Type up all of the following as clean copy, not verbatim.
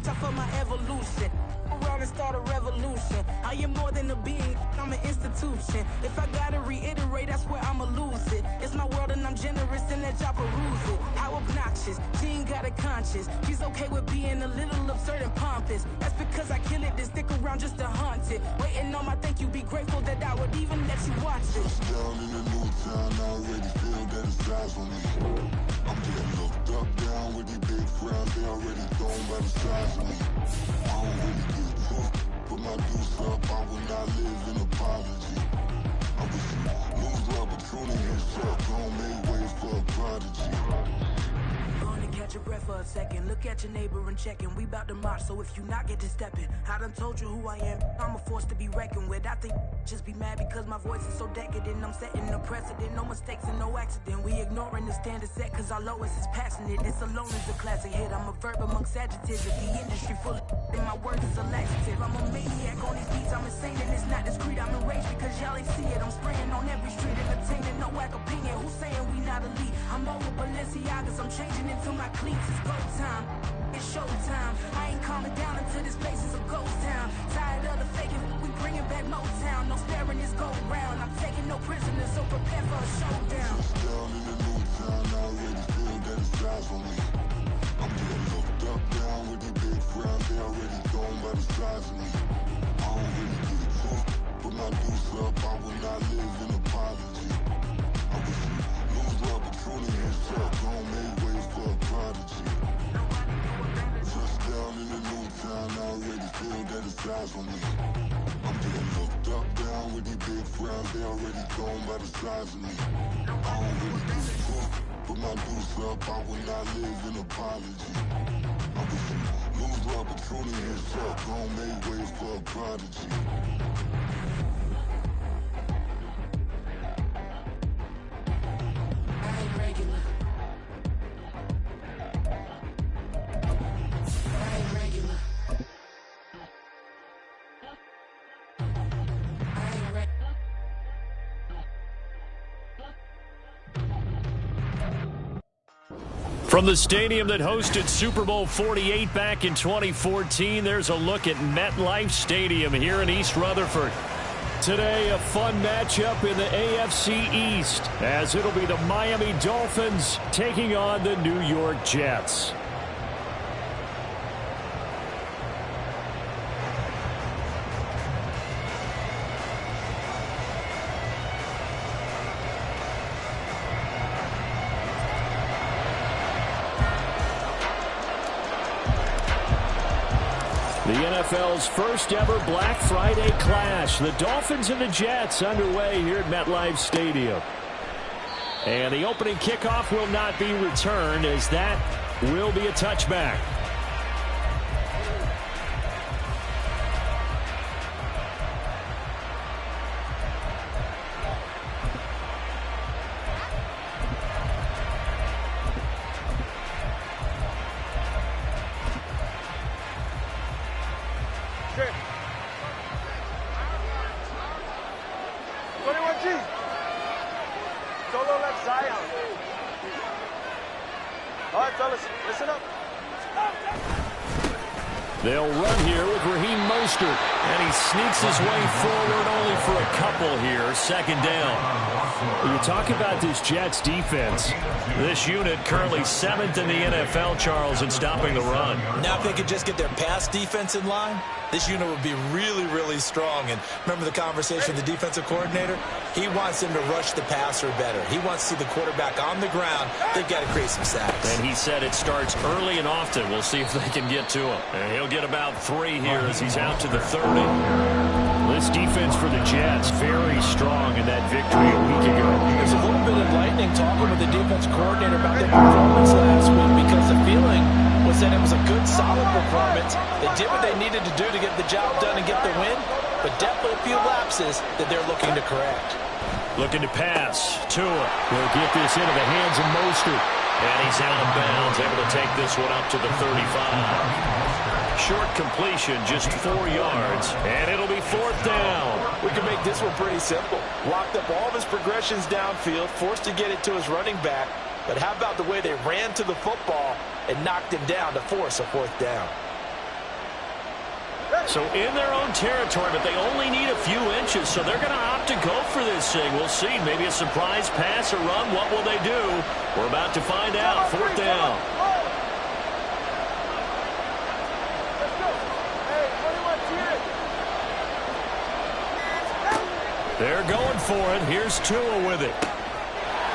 watch out for my evolution. Around and start a revolution. I am more than a being, I'm an institution. If I gotta reiterate, that's where I'ma lose it. It's my world and I'm generous and let y'all peruse it. How obnoxious, she ain't got a conscience. She's okay with being a little absurd and pompous. That's because I kill it, then stick around just to haunt it. Waiting on my thank you, be grateful that I would even let you watch it. Down in the new town, I already feel that it's eyes on me. I'm getting looked up, down with these big frowns, they already thrown by the size of me. I don't really get took, put my deuce up, I will not live in apology. I wish you lose love, but truly himself, don't make way for a prodigy. Catch your breath for a second. Look at your neighbor and check in. We bout to march, so if you not get to stepping, I done told you who I am. I'm a force to be reckoned with. I think just be mad because my voice is so decadent. I'm setting a precedent, no mistakes and no accident. We ignoring the standard set cause our lowest is passionate. This alone is a classic hit. I'm a verb amongst adjectives. If the industry full of and my words is a laxative. I'm a maniac on these beats. I'm insane and it's not discreet. I'm enraged because y'all ain't see it. I'm spraying on every street, entertaining no whack opinion. Who's saying we not elite? I'm over Balenciagas. I'm changing into my cleats. It's go time, it's show time. I ain't calming down until this place is a ghost town. Tired of the faking, we bringing back Motown. No sparing this go round. I'm taking no prisoners, so prepare for a showdown. Down in the new town, I already feel that it's eyes on me. I'm getting looked up, down with these big frowns, they already thrown by the size of me. I don't really get took, put my deuce up, I will not live in apology. I wish you lose love, but truly himself, don't make way for a prodigy. Touchdown in the new town, I already feel that it's eyes on me. I'm getting looked up, down with these big frowns, they already thrown by the size of me. I don't really get took, put my deuce up, I will not live in apology. I wish you lose love, but truly himself, don't make way for a prodigy. From the stadium that hosted Super Bowl 48 back in 2014, there's a look at MetLife Stadium here in East Rutherford. Today, a fun matchup in the AFC East, as it'll be the Miami Dolphins taking on the New York Jets. The NFL's first ever Black Friday clash. The Dolphins and the Jets underway here at MetLife Stadium. And the opening kickoff will not be returned, as that will be a touchback. They'll run here with Raheem Mostert, and he sneaks his way forward only for a couple here. Second down. You talk about this Jets defense. This unit currently 7th in the NFL, Charles, in stopping the run. Now if they could just get their pass defense in line, this unit would be really, really strong. And remember the conversation with the defensive coordinator? He wants them to rush the passer better. He wants to see the quarterback on the ground. They've got to create some sacks. And he said it starts early and often. We'll see if they can get to him. And he'll get about 3 here as he's out to the 30. This defense for the Jets, very strong in that victory a week ago. There's a little bit of lightning talking with the defense coordinator about their performance last week, because the feeling was that it was a good, solid performance. They did what they needed to do to get the job done and get the win, but definitely a few lapses that they're looking to correct. Looking to pass. Tua will get this into the hands of Mostert. And he's out of bounds, able to take this one up to the 35. Short completion, just 4 yards, and it'll be 4th down. We can make this one pretty simple. Blocked up all of his progressions downfield, forced to get it to his running back. But how about the way they ran to the football and knocked him down to force a 4th down? So in their own territory, but they only need a few inches, so they're going to opt to go for this thing. We'll see. Maybe a surprise pass or run. What will they do? We're about to find out. 4th down. They're going for it. Here's Tua with it.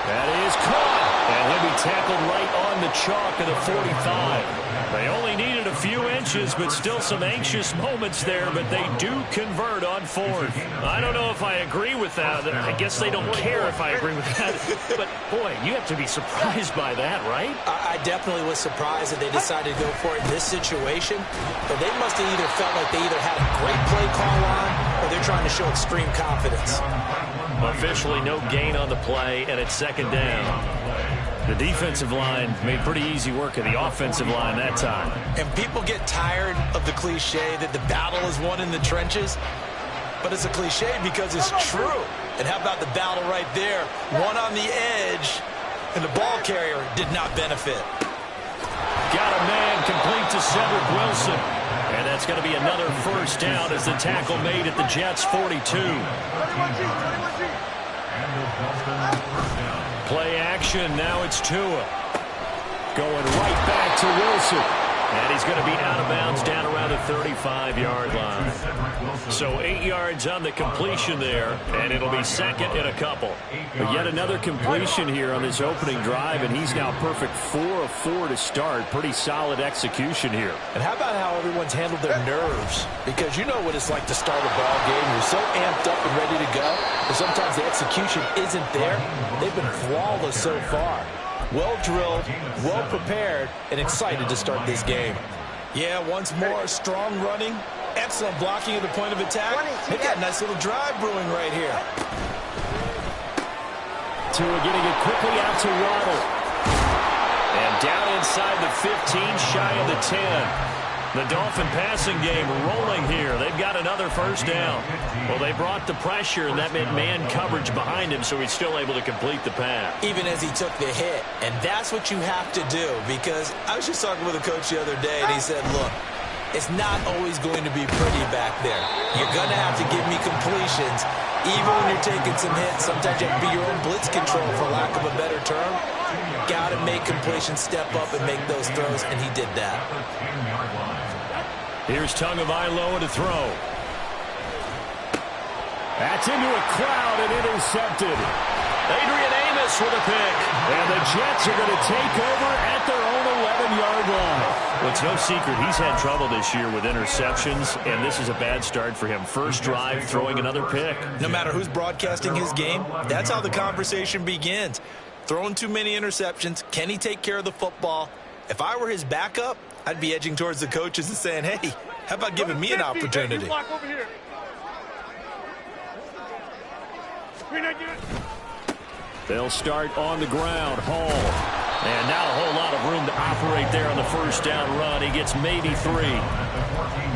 That is caught. And he'll be tackled right on the chalk of the 45. They only needed a few inches, but still some anxious moments there, but they do convert on 4th. I don't know if I agree with that. I guess they don't care if I agree with that. But, boy, you have to be surprised by that, right? I definitely was surprised that they decided to go for it in this situation. But they must have either felt like they either had a great play call on or they're trying to show extreme confidence. Officially no gain on the play, and it's 2nd down. The defensive line made pretty easy work of the offensive line that time. And people get tired of the cliche that the battle is won in the trenches. But it's a cliche because it's true. And how about the battle right there? One on the edge, and the ball carrier did not benefit. Got a man complete to Cedric Wilson. And that's going to be another 1st down as the tackle made at the Jets' 42. Play action, now it's Tua. Going right back to Wilson. And he's going to be out of bounds down around the 35-yard line. So 8 yards on the completion there, and it'll be 2nd and a couple. But yet another completion here on this opening drive, and he's now perfect 4 of 4 to start. Pretty solid execution here. And how about how everyone's handled their nerves? Because you know what it's like to start a ball game. You're so amped up and ready to go, but sometimes the execution isn't there. They've been flawless so far. Well drilled, well prepared, and excited to start this game. Yeah, once more, strong running, excellent blocking at the point of attack. They've got a nice little drive brewing right here. Tua getting it quickly out to Waddle. And down inside the 15, shy of the 10. The Dolphin passing game rolling here. They've got another 1st down. Well, they brought the pressure, and that meant man coverage behind him, so he's still able to complete the pass. Even as he took the hit. And that's what you have to do, because I was just talking with a coach the other day, and he said, look, it's not always going to be pretty back there. You're going to have to give me completions. Even when you're taking some hits, sometimes you have to be your own blitz control, for lack of a better term. Got to make completions, step up, and make those throws, and he did that. Here's Tagovailoa to throw. That's into a crowd and intercepted. Adrian Amos with a pick. And the Jets are going to take over at their own 11-yard line. Well, it's no secret he's had trouble this year with interceptions, and this is a bad start for him. First drive, throwing another pick. No matter who's broadcasting his game, that's how the conversation begins. Throwing too many interceptions. Can he take care of the football? If I were his backup, I'd be edging towards the coaches and saying, hey, how about giving me an opportunity? They'll start on the ground. Hall. And not a whole lot of room to operate there on the 1st down run. He gets maybe 3.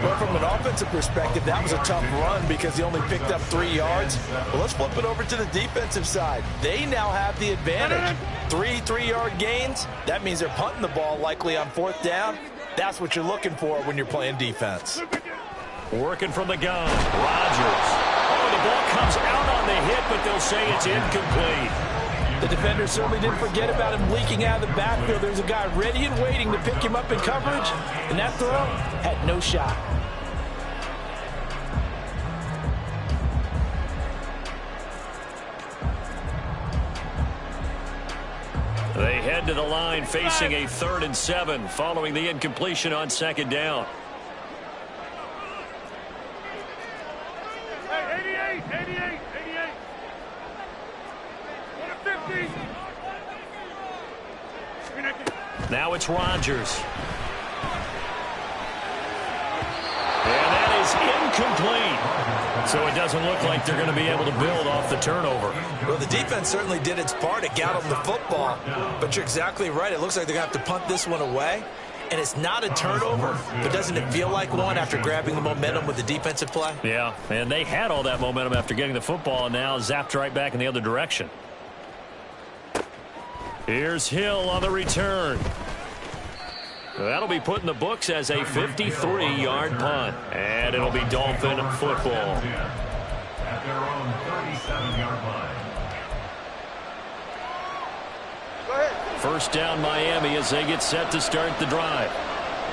Well, from an offensive perspective, that was a tough run because he only picked up 3 yards. Well, let's flip it over to the defensive side. They now have the advantage. 3 3-yard gains. That means they're punting the ball likely on 4th down. That's what you're looking for when you're playing defense. Working from the gun. Rodgers. Oh, the ball comes out on the hit, but they'll say it's incomplete. The defender certainly didn't forget about him leaking out of the backfield. There's a guy ready and waiting to pick him up in coverage, and that throw had no shot. They head to the line facing a 3rd and 7 following the incompletion on 2nd down. Hey, 88. Now it's Rodgers. And that is incomplete. So it doesn't look like they're going to be able to build off the turnover. Well, the defense certainly did its part to get them the football. But you're exactly right. It looks like they're going to have to punt this one away. And it's not a turnover, but doesn't it feel like one after grabbing the momentum with the defensive play? Yeah, and they had all that momentum after getting the football, and now zapped right back in the other direction. Here's Hill on the return. That'll be put in the books as a 53-yard punt. And it'll be Dolphin football. At their own 37-yard line. First down Miami as they get set to start the drive.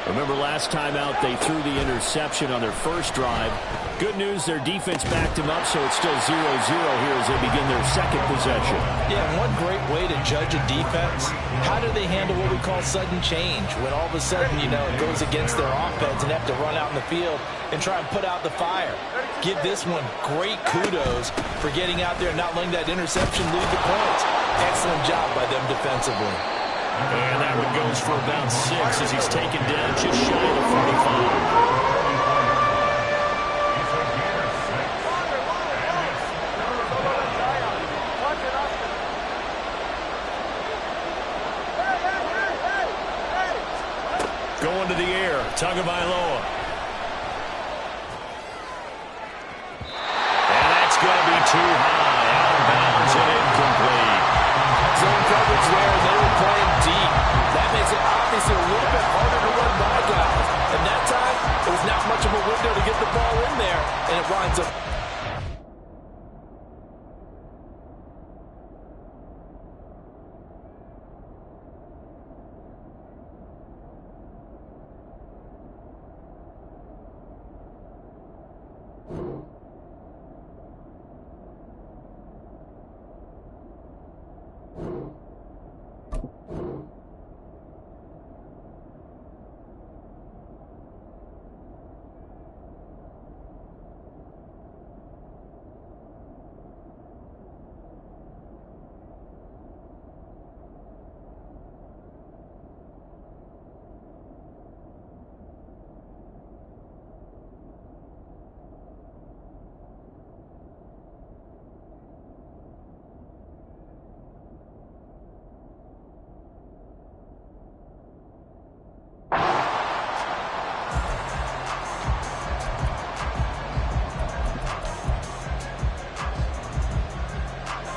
Remember last time out they threw the interception on their first drive. Good news, their defense backed him up, so it's still 0-0 here as they begin their second possession. Yeah, one great way to judge a defense, how do they handle what we call sudden change? When all of a sudden, you know, it goes against their offense and they have to run out in the field and try and put out the fire. Give this one great kudos for getting out there and not letting that interception lead to points. Excellent job by them defensively. And that one goes for about 6 as he's taken down just shy of the 45. Going to the air, Tagovailoa. And that's going to be too high, out of bounds and incomplete. Zone coverage there, they were playing deep. That makes it obviously a little bit harder to run by guys. And that time, it was not much of a window to get the ball in there, and it winds up.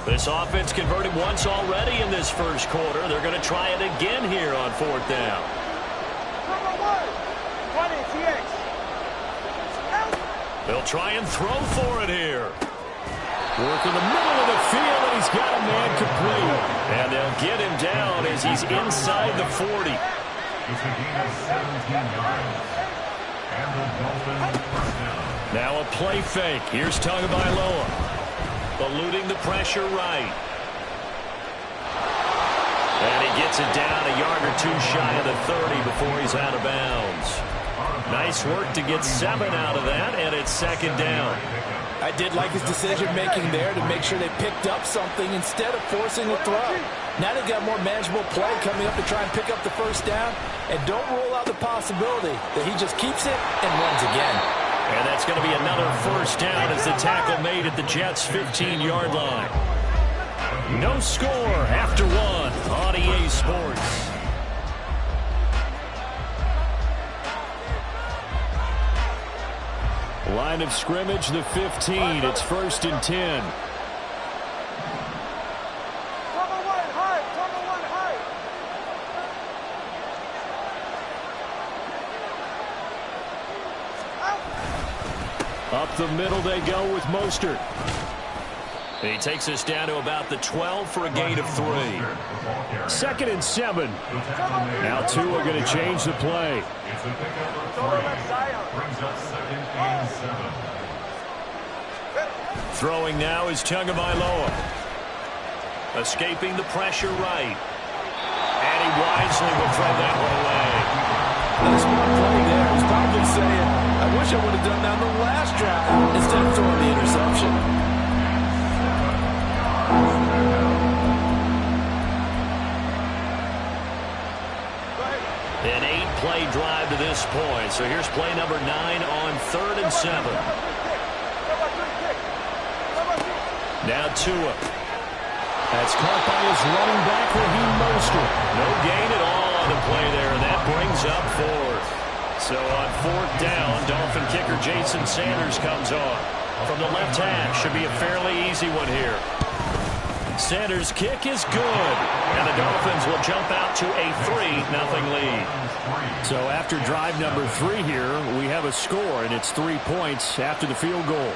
This offense converted once already in this first quarter. They're going to try it again here on fourth down. They'll try and throw for it here. Work in the middle of the field, and he's got a man complete. And they'll get him down as he's inside the 40. It's a gain of 17 yards. And the Dolphins first down. Now a play fake. Here's Tagovailoa. Eluding the pressure right. And he gets it down a yard or two shy of the 30 before he's out of bounds. Nice work to get 7 out of that, and it's second down. I did like his decision-making there to make sure they picked up something instead of forcing a throw. Now they've got more manageable play coming up to try and pick up the first down, and don't rule out the possibility that he just keeps it and runs again. And that's going to be another first down as the tackle made at the Jets' 15-yard line. No score after one on EA Sports. Line of scrimmage, the 15. It's 1st and 10. Up the middle they go with Mostert. He takes us down to about the 12 for a gain of 3. 2nd and 7. Now Tua are going to change the play. It's a pickup for 3. Brings up 2nd and 7. Throwing now is Tagovailoa. Escaping the pressure right. And he wisely will throw that one away. Nice play there. He's probably saying, I wish I would have done that on the last drive instead of throwing the interception. An 8-play drive to this point. So here's play number 9 on 3rd and 7. Now Tua. That's caught by his running back, Raheem Mostert. No gain at all on the play there, and that brings up 4th. So on 4th down, Dolphin kicker Jason Sanders comes on. From the left hash, should be a fairly easy one here. Sanders' kick is good. And the Dolphins will jump out to a 3-0 lead. So after drive number 3 here, we have a score, and it's 3 points after the field goal.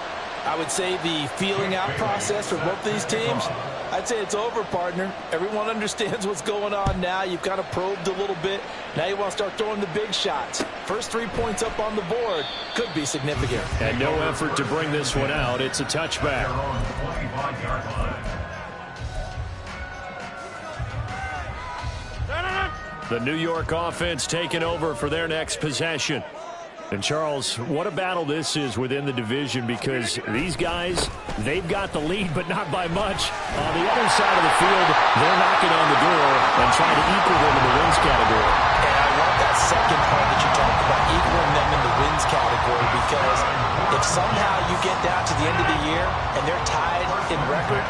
I would say the feeling out process for both these teams, I'd say it's over, partner. Everyone understands what's going on now. You've kind of probed a little bit. Now you want to start throwing the big shots. First 3 points up on the board could be significant. And no effort to bring this one out. It's a touchback. The New York offense taking over for their next possession. And, Charles, what a battle this is within the division, because these guys, they've got the lead, but not by much. On the other side of the field, they're knocking on the door and trying to equal them in the wins category. And I love that second part that you talked about, equaling them in the wins category, because if somehow you get down to the end of the year and they're tied in record,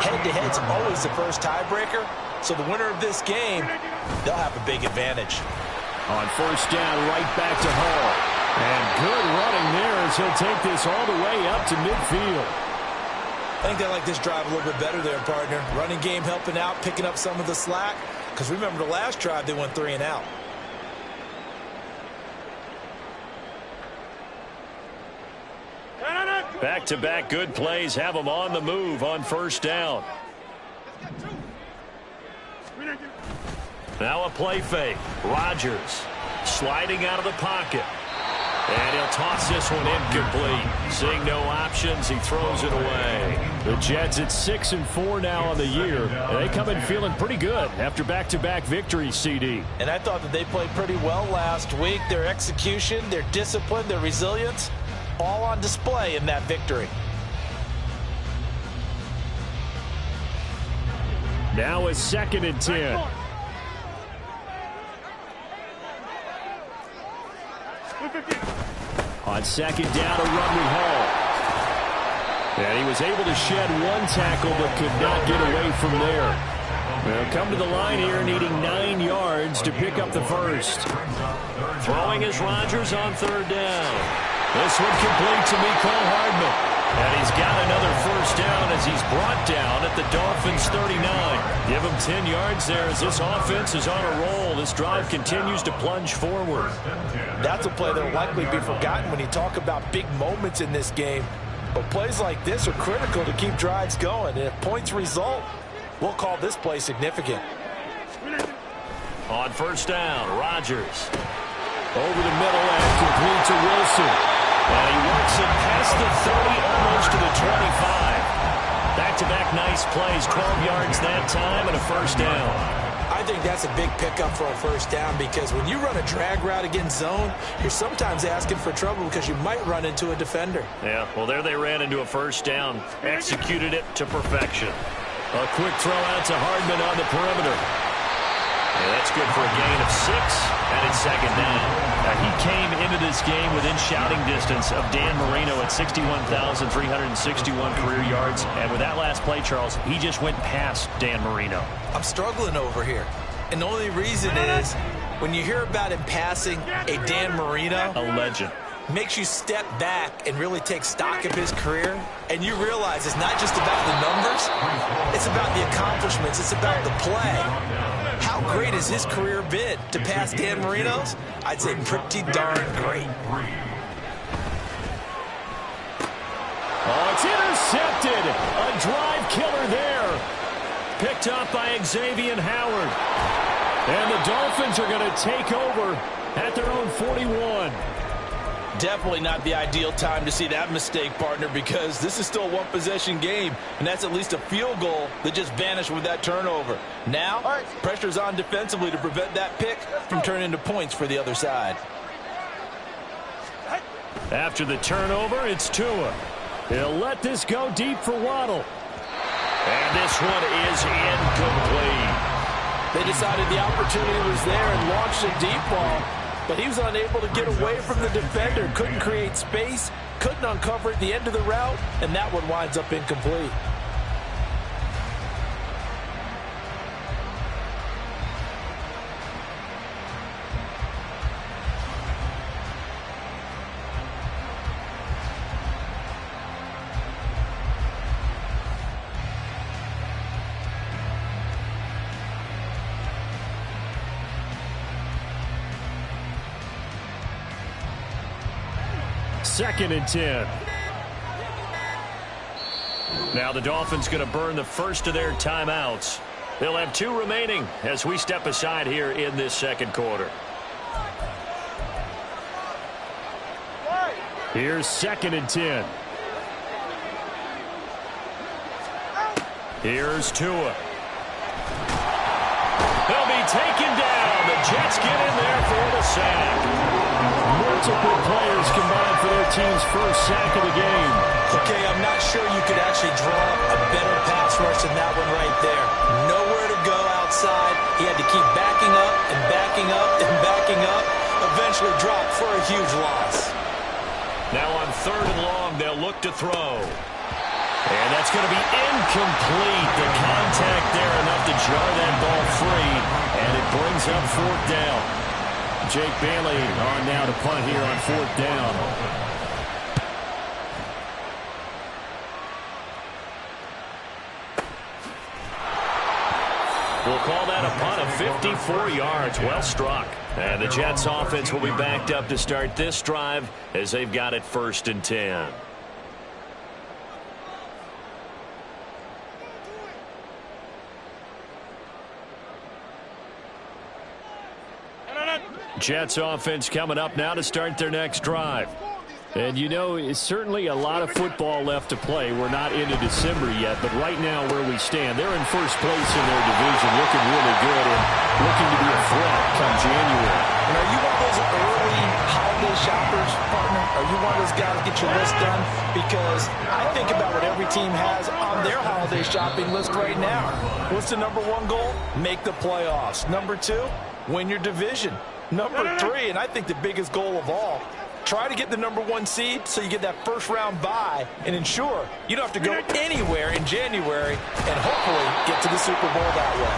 head-to-head's always the first tiebreaker. So the winner of this game, they'll have a big advantage. On first down, right back to Hall. And good running there as he'll take this all the way up to midfield. I think they like this drive a little bit better there, partner. Running game helping out, picking up some of the slack. Because remember the last drive, they went 3 and out. Back-to-back good plays have them on the move on first down. Now a play fake. Rodgers sliding out of the pocket. And he'll toss this one incomplete. Seeing no options, he throws it away. The Jets at 6-4 now on the year. And they come in feeling pretty good after back-to-back victories, CD. And I thought that they played pretty well last week. Their execution, their discipline, their resilience, all on display in that victory. Now a 2nd and 10. On second down, a run with Hall. And he was able to shed 1 tackle but could not get away from there. They'll come to the line here needing 9 yards to pick up the first. Throwing is Rodgers on 3rd down. This one complete to Mecole Hardman. And he's got another first down as he's brought down at the Dolphins' 39. Give him 10 yards there as this offense is on a roll. This drive continues to plunge forward. That's a play that will likely be forgotten when you talk about big moments in this game. But plays like this are critical to keep drives going. And if points result, we'll call this play significant. On first down, Rodgers. Over the middle and complete to Wilson. And he works it past the 30, almost to the 25. Back-to-back nice plays, 12 yards that time, and a first down. I think that's a big pickup for a first down, because when you run a drag route against zone, you're sometimes asking for trouble because you might run into a defender. Yeah, well, there they ran into a first down. Executed it to perfection. A quick throw out to Hardman on the perimeter. And that's good for a gain of 6, and it's 2nd down. He came into this game within shouting distance of Dan Marino at 61,361 career yards. And with that last play, Charles, he just went past Dan Marino. I'm struggling over here. And the only reason is when you hear about him passing a Dan Marino, a legend, makes you step back and really take stock of his career. And you realize it's not just about the numbers. It's about the accomplishments. It's about the play. How great has his career been? To pass Dan Marino's? I'd say pretty darn great. Oh, it's intercepted. A drive killer there. Picked up by Xavier Howard. And the Dolphins are going to take over at their own 41. Definitely not the ideal time to see that mistake, partner, because this is still a one-possession game, and that's at least a field goal that just vanished with that turnover. Now, pressure's on defensively to prevent that pick from turning into points for the other side. After the turnover, it's Tua. He'll let this go deep for Waddle. And this one is incomplete. They decided the opportunity was there and launched a deep ball. But he was unable to get away from the defender, couldn't create space, couldn't uncover at the end of the route, and that one winds up incomplete. 2nd and 10. Now the Dolphins going to burn the first of their timeouts. They'll have 2 remaining as we step aside here in this second quarter. Here's 2nd and 10. Here's Tua. He'll be taken down. The Jets get in there for the sack. Multiple players combined for their team's first sack of the game. Okay, I'm not sure you could actually draw up a better pass rush than that one right there. Nowhere to go outside. He had to keep backing up and backing up and backing up. Eventually dropped for a huge loss. Now on 3rd and long, they'll look to throw. And that's going to be incomplete. The contact there enough to jar that ball free. And it brings up 4th down. Jake Bailey on now to punt here on 4th down. We'll call that a punt of 54 yards. Well struck. And the Jets offense will be backed up to start this drive as they've got it 1st and 10. Jets offense coming up now to start their next drive. And, you know, it's certainly a lot of football left to play. We're not into December yet, but right now where we stand, they're in first place in their division, looking really good and looking to be a threat come January. And are you one of those early holiday shoppers, partner? Are you one of those guys get your list done? Because I think about what every team has on their holiday shopping list right now. What's the number 1 goal? Make the playoffs. Number 2, win your division. Number 3, and I think the biggest goal of all, try to get the number 1 seed so you get that first-round bye and ensure you don't have to go anywhere in January and hopefully get to the Super Bowl that way.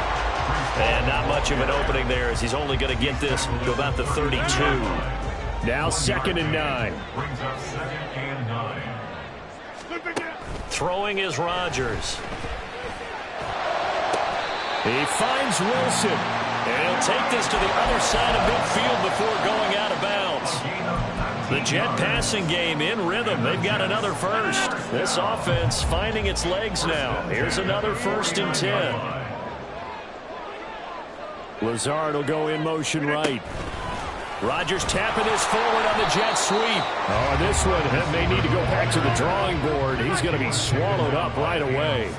And not much of an opening there as he's only going to get this to about the 32. Now 2nd and 9. Throwing is Rodgers. He finds Wilson. And he'll take this to the other side of midfield before going out of bounds. The Jet passing game in rhythm. They've got another first. This offense finding its legs now. Here's another 1st and 10. Lazard will go in motion right. Rodgers tapping his forward on the Jet sweep. Oh, this one may need to go back to the drawing board. He's going to be swallowed up right away.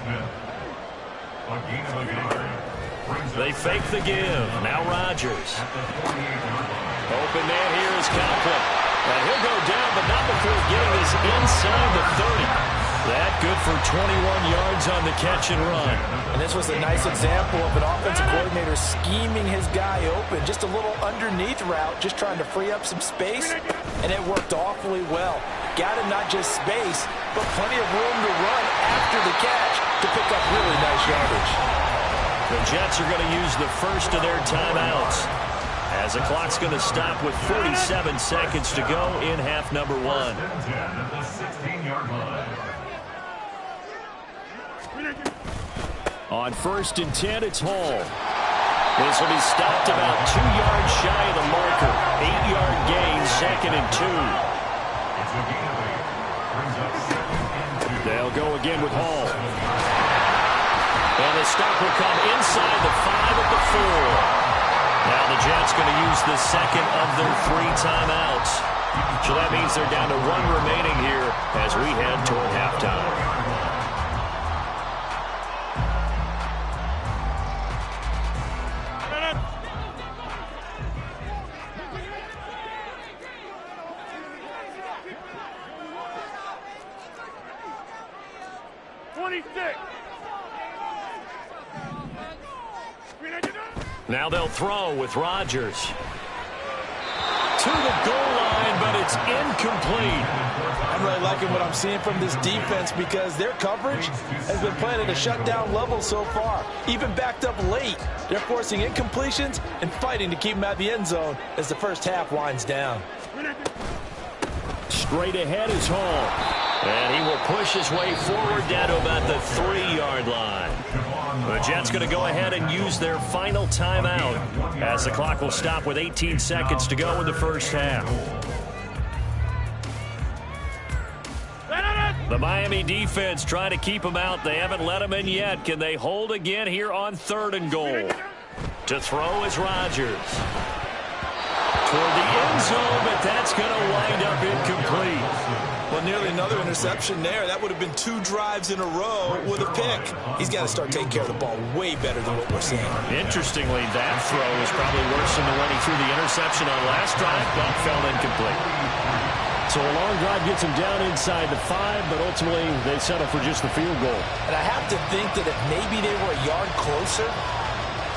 They fake the give. Now Rodgers. Open man here is Conklin. And he'll go down, but not before getting this inside the 30. That good for 21 yards on the catch and run. And this was a nice example of an offensive coordinator scheming his guy open. Just a little underneath route, just trying to free up some space. And it worked awfully well. Got him not just space, but plenty of room to run after the catch to pick up really nice yardage. The Jets are going to use the first of their timeouts as the clock's going to stop with 47 seconds to go in half number 1. On 1st and 10, it's Hall. This will be stopped about 2 yards shy of the marker. 8-yard gain, 2nd and 2. They'll go again with Hall. And the stop will come inside the 5 at the 4. Now the Jets going to use the second of their 3 timeouts. So that means they're down to 1 remaining here as we head toward halftime. Now they'll throw with Rodgers. To the goal line, but it's incomplete. I'm really liking what I'm seeing from this defense because their coverage has been playing at a shutdown level so far. Even backed up late, they're forcing incompletions and fighting to keep them at the end zone as the first half winds down. Straight ahead is Hall. And he will push his way forward down to about the 3-yard line. The Jets going to go ahead and use their final timeout as the clock will stop with 18 seconds to go in the first half. The Miami defense trying to keep them out. They haven't let them in yet. Can they hold again here on 3rd and goal? To throw is Rodgers. Toward the end zone, but that's going to wind up incomplete. Well, nearly another interception there. That would have been 2 drives in a row with a pick. He's got to start taking care of the ball way better than what we're seeing. Interestingly, that throw was probably worse than the one he threw the interception on last drive, but fell incomplete. So a long drive gets him down inside the 5, but ultimately they settle for just the field goal. And I have to think that if maybe they were a yard closer,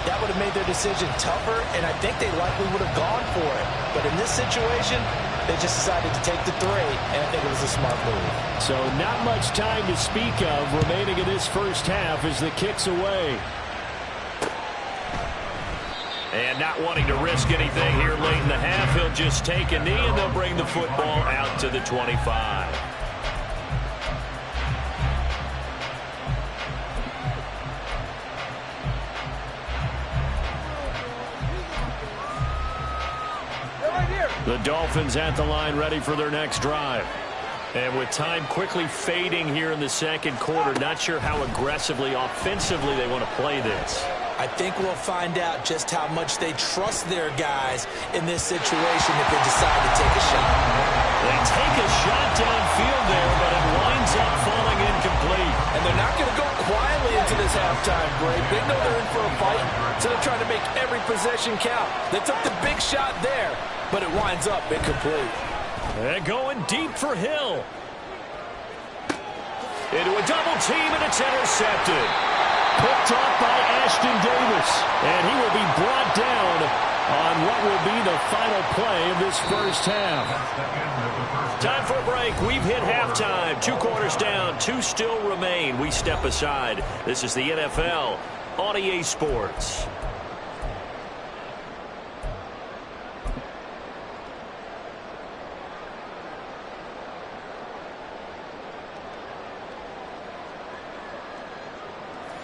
that would have made their decision tougher, and I think they likely would have gone for it. But in this situation, they just decided to take the 3, and I think it was a smart move. So not much time to speak of remaining in this first half as the kick's away. And not wanting to risk anything here late in the half, he'll just take a knee, and they'll bring the football out to the 25. The Dolphins at the line ready for their next drive. And with time quickly fading here in the second quarter, not sure how aggressively, offensively they want to play this. I think we'll find out just how much they trust their guys in this situation if they decide to take a shot. They take a shot downfield there, but it winds up falling incomplete. And they're not going to go quietly into this halftime break. They know they're in for a fight, so they're trying to make every possession count. They took the big shot there, but it winds up incomplete. They're going deep for Hill. Into a double team, and it's intercepted. Picked off by Ashton Davis. And he will be brought down on what will be the final play of this first half. Time for a break. We've hit halftime. 2 quarters down. 2 still remain. We step aside. This is the NFL on EA Sports.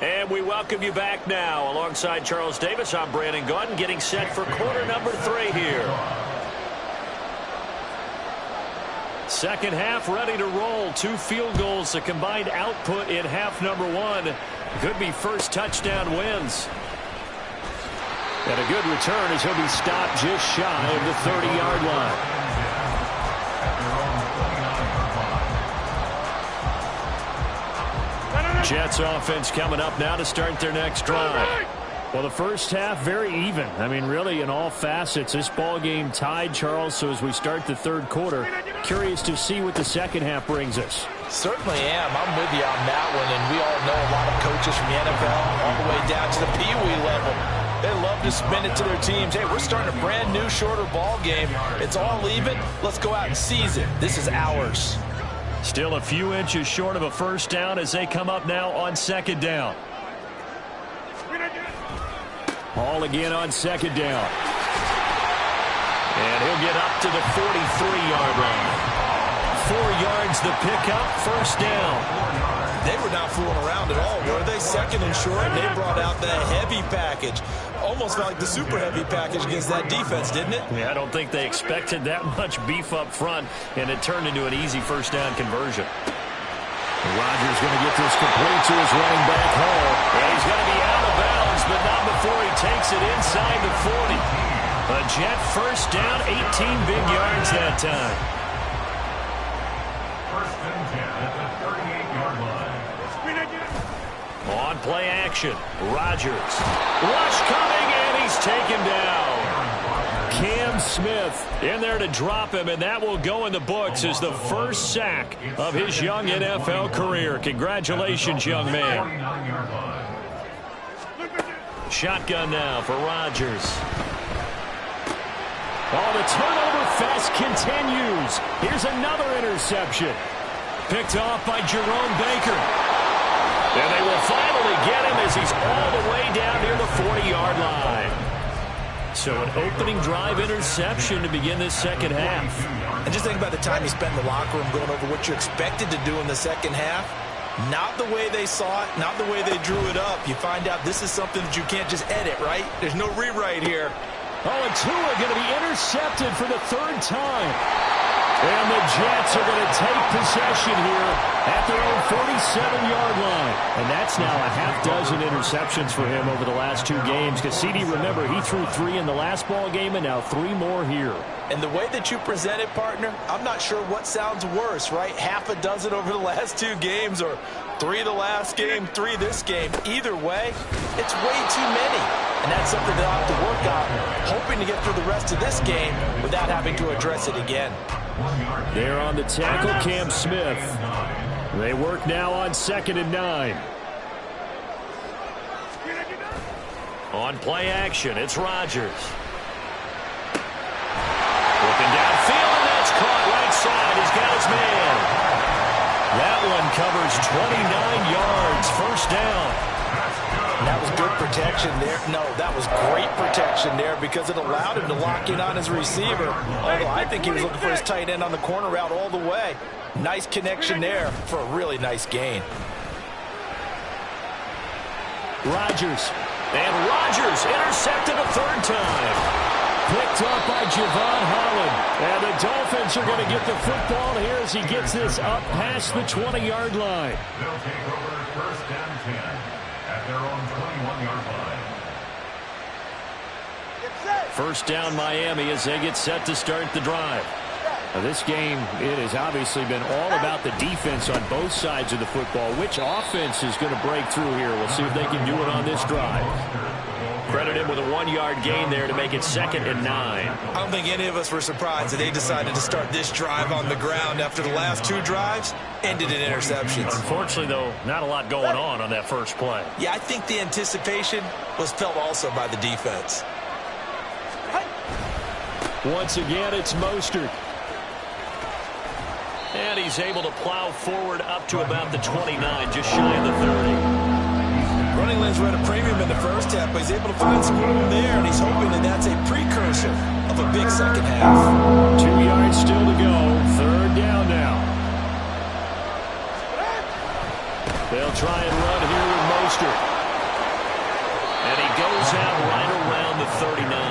And we welcome you back now. Alongside Charles Davis, I'm Brandon Gaudin, getting set for quarter number 3 here. Second half ready to roll. 2 field goals, the combined output in half number 1. Could be first touchdown wins. And a good return as he'll be stopped just shy of the 30-yard line. Jets offense coming up now to start their next drive. Well, the first half very even. I mean, really in all facets. This ball game tied, Charles. So as we start the 3rd quarter, curious to see what the second half brings us. Certainly am. I'm with you on that one. And we all know a lot of coaches from the NFL all the way down to the Pee-wee level. They love to spin it to their teams. Hey, we're starting a brand new, shorter ball game. It's all even. Let's go out and seize it. This is ours. Still a few inches short of a first down as they come up now on 2nd down. All again on 2nd down. And he'll get up to the 43-yard line. 4 yards the pickup, first down. They were not fooling around at all, were they? 2nd and short, and they brought out the heavy package. Almost felt like the super heavy package against that defense, didn't it? Yeah, I don't think they expected that much beef up front, and it turned into an easy first down conversion. Rodgers going to get this complete to his running back Hall. And he's going to be out of bounds, but not before he takes it inside the 40. A Jet first down, 18 big yards that time. First and 10 at the 38-yard line. On play action, Rodgers. Rush coming, and he's taken down. Cam Smith in there to drop him, and that will go in the books as the first sack of his young NFL career. Congratulations, young man. Shotgun now for Rodgers. Oh, the turnover fest continues. Here's another interception. Picked off by Jerome Baker. And they will finally get him as he's all the way down near the 40-yard line. So an opening drive interception to begin this second half. And just think about the time you spent in the locker room going over what you're expected to do in the second half. Not the way they saw it, not the way they drew it up. You find out this is something that you can't just edit, right? There's no rewrite here. Oh, and Tua going to be intercepted for the 3rd time. And the Jets are going to take possession here at their own 47-yard line. And that's now a half dozen interceptions for him over the last 2 games. Because, CD, remember, he threw 3 in the last ball game and now 3 more here. And the way that you present it, partner, I'm not sure what sounds worse, right? Half a dozen over the last 2 games or 3 the last game, 3 this game. Either way, it's way too many. And that's something they'll have to work on, hoping to get through the rest of this game without having to address it again. There on the tackle, Cam Smith. They work now on 2nd and 9. On play action, it's Rodgers. Looking downfield, and that's caught right side. He's got his man. That one covers 29 yards, first down. That was good protection there. No, that was great protection there because it allowed him to lock in on his receiver. Although I think he was looking for his tight end on the corner route all the way. Nice connection there for a really nice gain. Rodgers. And Rodgers intercepted a 3rd time. Picked up by Javon Holland. And the Dolphins are going to get the football here as he gets this up past the 20-yard line. They'll take over 1st and 10 at their own 21-yard line. First down Miami as they get set to start the drive. Now this game, it has obviously been all about the defense on both sides of the football. Which offense is going to break through here? We'll see if they can do it on this drive. Credit him with a 1-yard gain there to make it 2nd and 9. I don't think any of us were surprised that they decided to start this drive on the ground after the last 2 drives ended in interceptions. Unfortunately, though, not a lot going on that first play. Yeah, I think the anticipation was felt also by the defense. Once again, it's Mostert. And he's able to plow forward up to about the 29, just shy of the 30. Running lanes were at a premium in the first half, but he's able to find some room there, and he's hoping that that's a precursor of a big second half. 2 yards still to go. 3rd down now. They'll try and run here with Mostert. And he goes out right around the 39.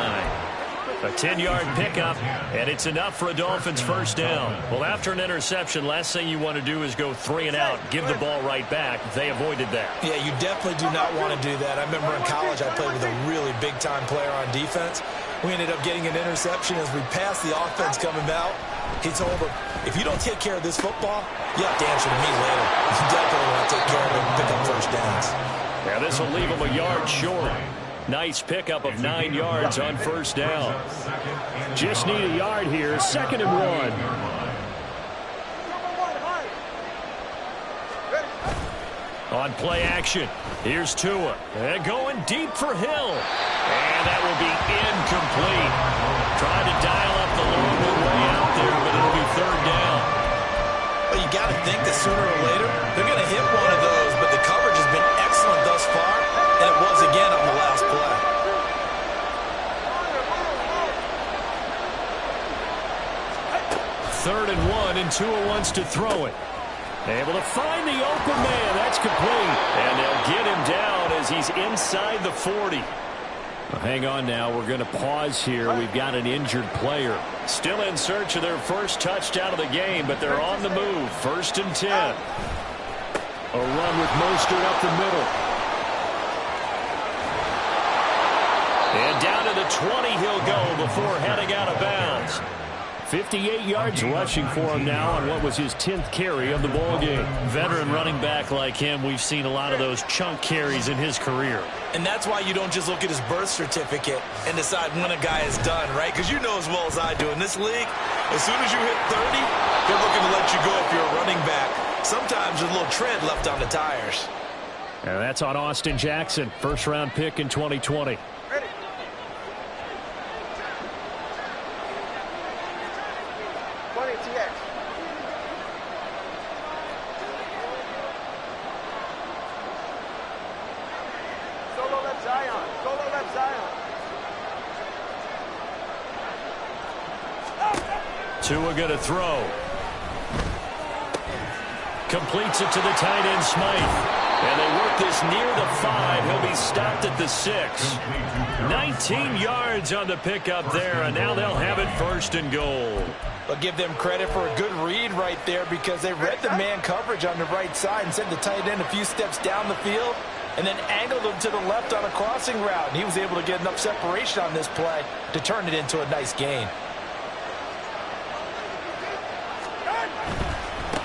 A 10-yard pickup, and it's enough for a Dolphins first down. Well, after an interception, last thing you want to do is go 3 and out, give the ball right back. They avoided that. Yeah, you definitely do not want to do that. I remember in college I played with a really big-time player on defense. We ended up getting an interception as we passed the offense coming out. He told him, if you don't take care of this football, you have to answer to me later. You definitely want to take care of it and pick up first downs. Yeah, this will leave him a yard short. Nice pickup of 9 yards on first down. Just need a yard here. 2nd and 1. On play action, here's Tua. And going deep for Hill. And that will be incomplete. Trying to dial up the long way out there, but it'll be 3rd down. Well, you got to think that sooner or later they're going to hit one of those, but the coverage has been excellent thus far, and it was again on the last play. 3rd and 1, and Tua wants to throw it. Able to find the open man. That's complete. And they'll get him down as he's inside the 40. Well, hang on now. We're going to pause here. We've got an injured player. Still in search of their first touchdown of the game, but they're on the move. 1st and 10. A run with Mostert up the middle. And down to the 20 he'll go before heading out of bounds. 58 yards rushing for him now on what was his 10th carry of the ball game. Veteran running back like him, we've seen a lot of those chunk carries in his career. And that's why you don't just look at his birth certificate and decide when a guy is done, right? Because you know as well as I do, in this league, as soon as you hit 30, they're looking to let you go if you're a running back. Sometimes there's a little tread left on the tires. And that's on Austin Jackson, first-round pick in 2020. Tua going to throw. Completes it to the tight end, Smythe. And they work this near the 5. He'll be stopped at the 6. 19 yards on the pickup there, and now they'll have it first and goal. I'll give them credit for a good read right there because they read the man coverage on the right side and sent the tight end a few steps down the field and then angled him to the left on a crossing route. And he was able to get enough separation on this play to turn it into a nice gain.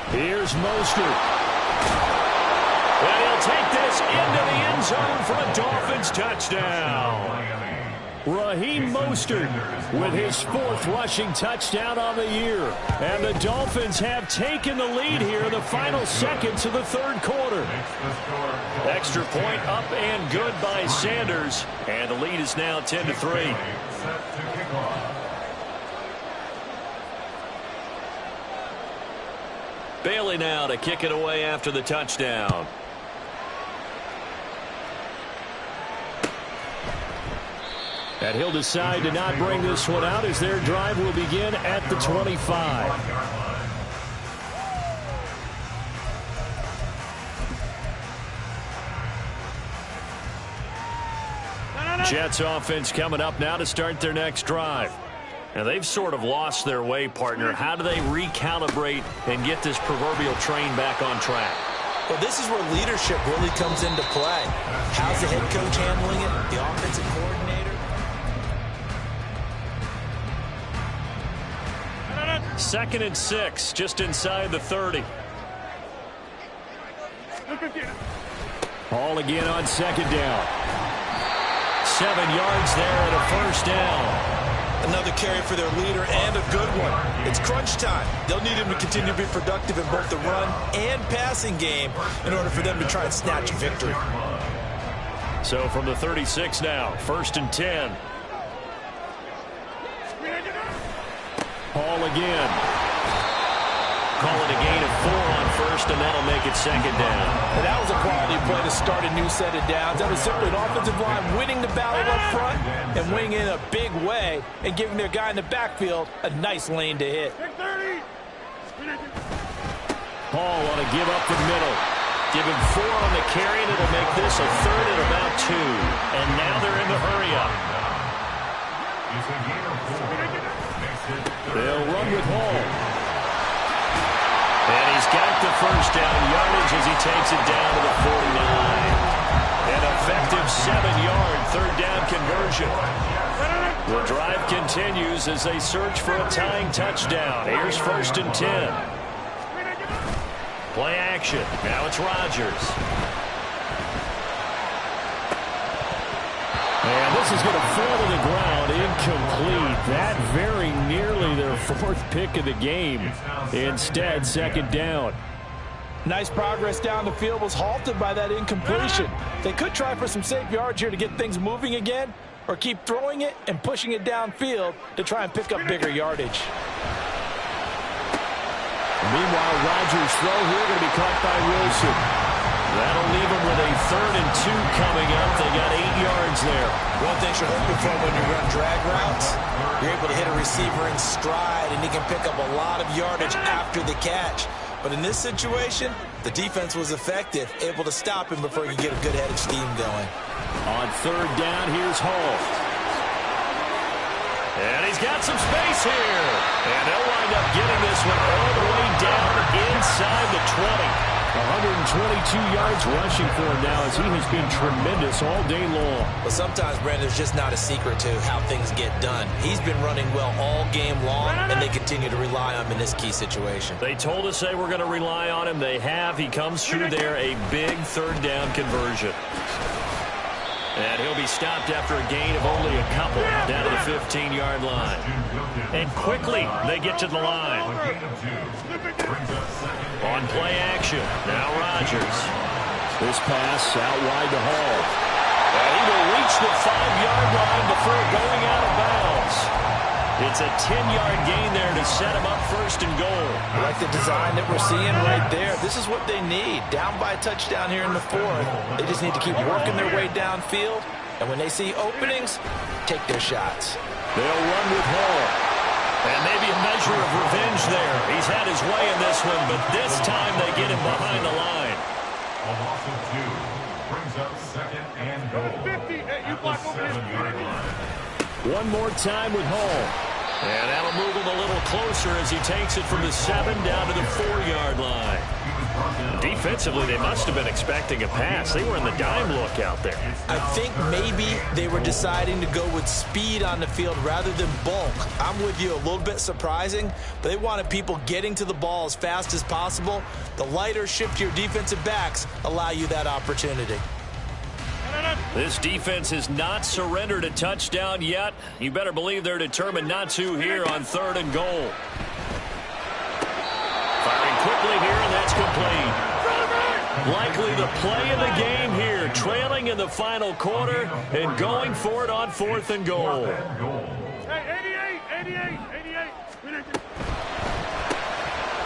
Here's Mostert. And he'll take this into the end zone for a Dolphins touchdown. Raheem Mostert with his 4th rushing touchdown on the year. And the Dolphins have taken the lead here in the final seconds of the 3rd quarter. Extra point up and good by Sanders. And the lead is now 10-3. Bailey now to kick it away after the touchdown. And he'll decide to not bring this one out as their drive will begin at the 25. Jets offense coming up now to start their next drive. Now they've sort of lost their way, partner. How do they recalibrate and get this proverbial train back on track? Well, this is where leadership really comes into play. How's the head coach handling it? The offensive coordinator? 2nd and 6, just inside the 30. Ball again on 2nd down. 7 yards there and a first down. Another carry for their leader and a good one. It's crunch time. They'll need him to continue to be productive in both the run and passing game in order for them to try and snatch a victory. So from the 36 now, 1st and 10. Paul again. Call it a gain of 4 on 1st, and that'll make it 2nd down. And that was a quality play to start a new set of downs. That was simply an offensive line winning the battle up front and winning in a big way and giving their guy in the backfield a nice lane to hit. Paul on a give up the middle. Give him 4 on the carry, and it'll make this a 3rd and about 2. And now they're in the hurry up. They'll run with Hall. And he's got the first down yardage as he takes it down to the 49. An effective 7-yard 3rd down conversion. The drive continues as they search for a tying touchdown. Here's 1st and 10. Play action. Now it's Rodgers. And this is going to fall to the ground, incomplete. That very nearly their 4th pick of the game. Instead, 2nd down. Nice progress down the field was halted by that incompletion. They could try for some safe yards here to get things moving again, or keep throwing it and pushing it downfield to try and pick up bigger yardage. Meanwhile, Rodgers' throw here going to be caught by Wilson. That'll leave them with a 3rd and 2 coming up. They got 8 yards there. One thing you're hoping for when you run drag routes, you're able to hit a receiver in stride, and he can pick up a lot of yardage after the catch. But in this situation, the defense was effective, able to stop him before he could get a good head of steam going. On 3rd down, here's Hall. And he's got some space here. And they'll wind up getting this one all the way down inside the 20. 122 yards rushing for him now as he has been tremendous all day long. But sometimes, Brandon, there's just not a secret to how things get done. He's been running well all game long, and they continue to rely on him in this key situation. They told us they were going to rely on him. They have. He comes through there, a big 3rd down conversion. And he'll be stopped after a gain of only a couple down to the 15-yard line. And quickly, they get to the line. On play action, now Rodgers. This pass out wide to Hall. And he will reach the 5-yard line before going out of bounds. It's a 10-yard gain there to set him up 1st and goal. I like the design that we're seeing right there. This is what they need. Down by a touchdown here in the 4th. They just need to keep working their way downfield. And when they see openings, take their shots. They'll run with Hall. And maybe a measure of revenge there. He's had his way in this one, but this time they get him behind the line. A loss of 2 brings up second and goal. 50. Hey, you block over this 7-yard line. One more time with Hall. And that'll move him a little closer as he takes it from the 7 down to the 4-yard line. Defensively, they must have been expecting a pass. They were in the dime look out there. I think maybe they were deciding to go with speed on the field rather than bulk. I'm with you, a little bit surprising, but they wanted people getting to the ball as fast as possible. The lighter, shiftier defensive backs allow you that opportunity. This defense has not surrendered a touchdown yet. You better believe they're determined not to here on 3rd and goal. Firing quickly here, and that's complete. Likely the play of the game here, trailing in the final quarter and going for it on 4th and goal. Hey, 88.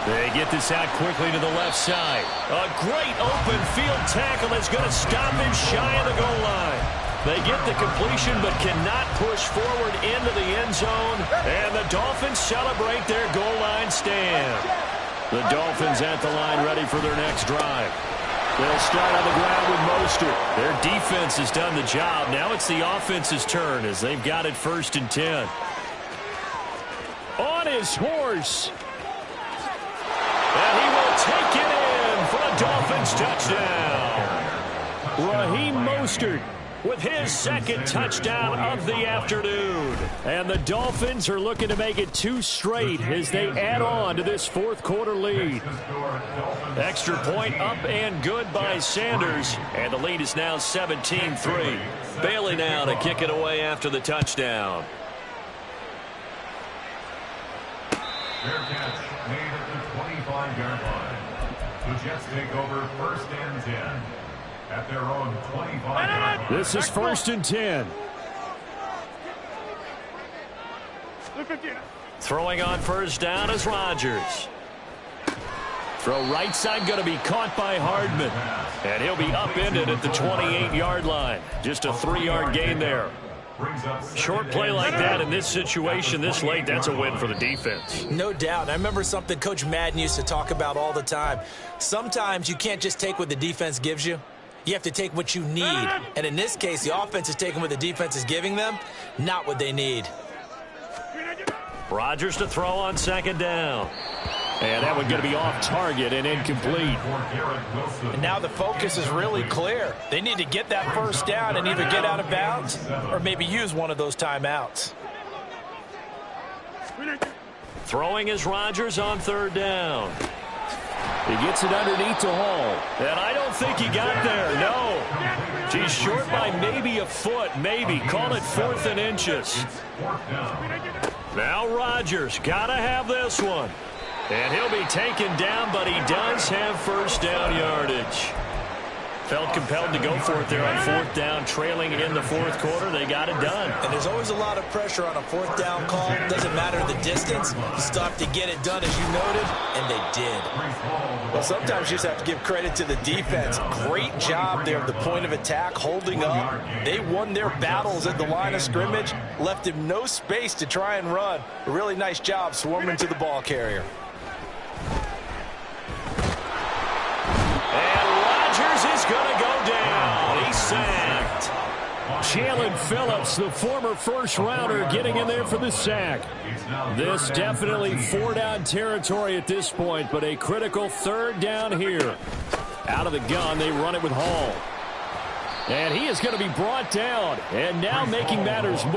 They get this out quickly to the left side. A great open field tackle that's going to stop him shy of the goal line. They get the completion but cannot push forward into the end zone. And the Dolphins celebrate their goal line stand. The Dolphins at the line ready for their next drive. They'll start on the ground with Mostert. Their defense has done the job. Now it's the offense's turn as they've got it 1st and 10. On his horse. And he will take it in for a Dolphins touchdown. Raheem Mostert with his 2nd touchdown of the afternoon. And the Dolphins are looking to make it 2 straight as they add on to this 4th quarter lead. Extra point up and good by Sanders. And the lead is now 17-3. Bailey now to kick it away after the touchdown. Fair catch made at the 25-yard line. The Jets take over 1st and 10 at their own 25-yard line. This is 1st and 10. Throwing on 1st down is Rodgers. Throw right side going to be caught by Hardman. And he'll be upended at the 28-yard line. Just a 3-yard gain there. Short play like that in this situation this late, that's a win for the defense. No doubt. I remember something Coach Madden used to talk about all the time. Sometimes you can't just take what the defense gives you. You have to take what you need. And in this case, the offense is taking what the defense is giving them, not what they need. Rodgers to throw on 2nd down. And that one going to be off target and incomplete. And now the focus is really clear. They need to get that 1st down and either get out of bounds or maybe use one of those timeouts. Throwing is Rodgers on 3rd down. He gets it underneath to Hall. And I don't think he got there, no. He's short by maybe a foot, maybe. Call it 4th and inches. Now Rodgers, got to have this one. And he'll be taken down, but he does have 1st down yardage. Felt compelled to go for it there on 4th down, trailing in the 4th quarter. They got it done. And there's always a lot of pressure on a 4th down call. It doesn't matter the distance. You still have to get it done, as you noted, and they did. Well, sometimes you just have to give credit to the defense. Great job there at the point of attack, holding up. They won their battles at the line of scrimmage, left him no space to try and run. A really nice job swarming to the ball carrier. Is going to go down. He's sacked. Jalen Phillips, the former 1st rounder, getting in there for the sack. This definitely 4-down territory at this point, but a critical 3rd down here. Out of the gun, they run it with Hall. And he is going to be brought down. And now making matters more.